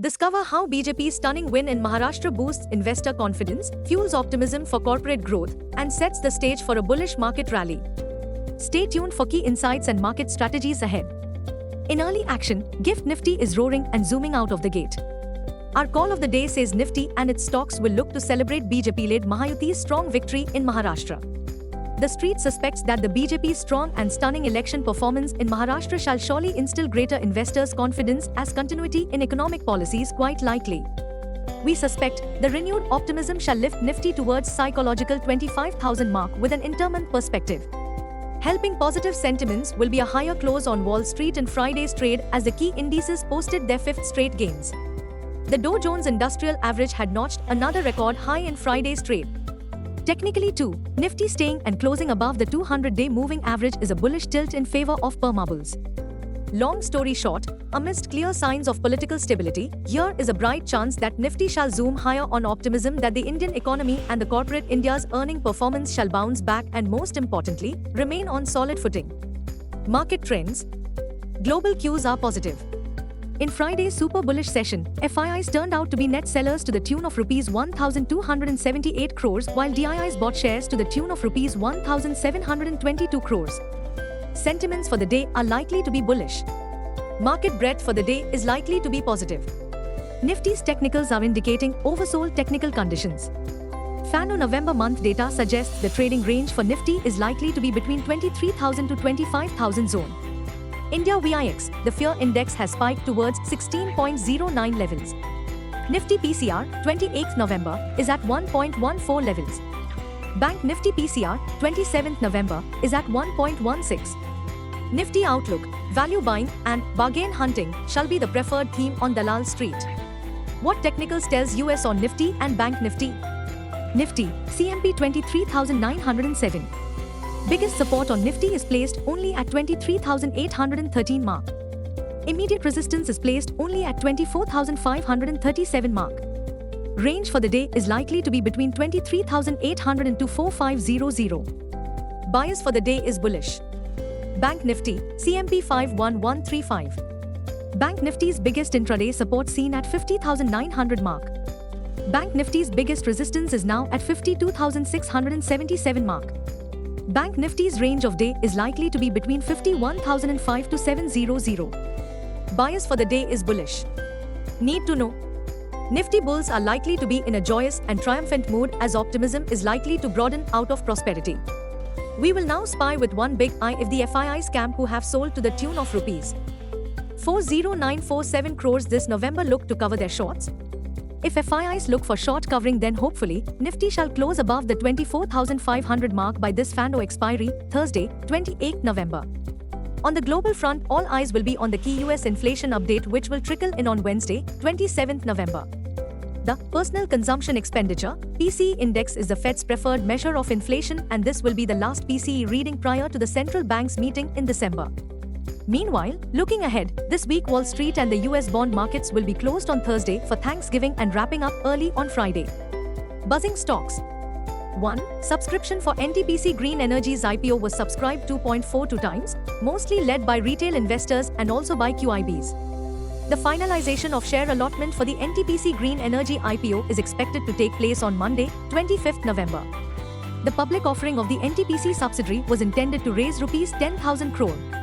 Discover how BJP's stunning win in Maharashtra boosts investor confidence, fuels optimism for corporate growth, and sets the stage for a bullish market rally. Stay tuned for key insights and market strategies ahead. In early action, GIFT Nifty is roaring and zooming out of the gate. Our call of the day says Nifty and its stocks will look to celebrate BJP-led Mahayuti's strong victory in Maharashtra. The street suspects that the BJP's strong and stunning election performance in Maharashtra shall surely instill greater investors' confidence as continuity in economic policies quite likely. We suspect the renewed optimism shall lift Nifty towards psychological 25,000 mark with an intermonth perspective. Helping positive sentiments will be a higher close on Wall Street in Friday's trade as the key indices posted their fifth straight gains. The Dow Jones Industrial Average had notched another record high in Friday's trade. Technically too, Nifty staying and closing above the 200-day moving average is a bullish tilt in favor of permabulls. Long story short, amidst clear signs of political stability, here is a bright chance that Nifty shall zoom higher on optimism that the Indian economy and the corporate India's earning performance shall bounce back and most importantly, remain on solid footing. Market trends. Global cues are positive. In Friday's super bullish session, FIIs turned out to be net sellers to the tune of Rs 1,278 crores while DIIs bought shares to the tune of Rs 1,722 crores. Sentiments for the day are likely to be bullish. Market breadth for the day is likely to be positive. Nifty's technicals are indicating oversold technical conditions. FANO November month data suggests the trading range for Nifty is likely to be between 23,000 to 25,000 zone. India VIX, the fear index has spiked towards 16.09 levels. Nifty PCR, 28th November, is at 1.14 levels. Bank Nifty PCR, 27th November, is at 1.16. Nifty outlook, value buying and bargain hunting shall be the preferred theme on Dalal Street. What technicals tells US on Nifty and Bank Nifty? Nifty, CMP 23,907. Biggest support on Nifty is placed only at 23,813 mark. Immediate resistance is placed only at 24,537 mark. Range for the day is likely to be between 23,800 to 4500. Bias for the day is bullish. Bank Nifty, CMP 51135. Bank Nifty's biggest intraday support seen at 50,900 mark. Bank Nifty's biggest resistance is now at 52,677 mark. Bank Nifty's range of day is likely to be between 51,005 to 700. Bias for the day is bullish. Need to know. Nifty bulls are likely to be in a joyous and triumphant mood as optimism is likely to broaden out of prosperity. We will now spy with one big eye if the FII scam who have sold to the tune of Rs 40947 crores this November look to cover their shorts. If FIIs look for short covering, then hopefully, Nifty shall close above the 24,500 mark by this FANO expiry, Thursday, 28 November. On the global front, all eyes will be on the key US inflation update which will trickle in on Wednesday, 27 November. The Personal Consumption Expenditure (PCE) index is the Fed's preferred measure of inflation and this will be the last PCE reading prior to the central bank's meeting in December. Meanwhile, looking ahead, this week Wall Street and the US bond markets will be closed on Thursday for Thanksgiving and wrapping up early on Friday. Buzzing stocks. 1. Subscription for NTPC Green Energy's IPO was subscribed 2.42 times, mostly led by retail investors and also by QIBs. The finalization of share allotment for the NTPC Green Energy IPO is expected to take place on Monday, 25th November. The public offering of the NTPC subsidiary was intended to raise Rs 10,000 crore.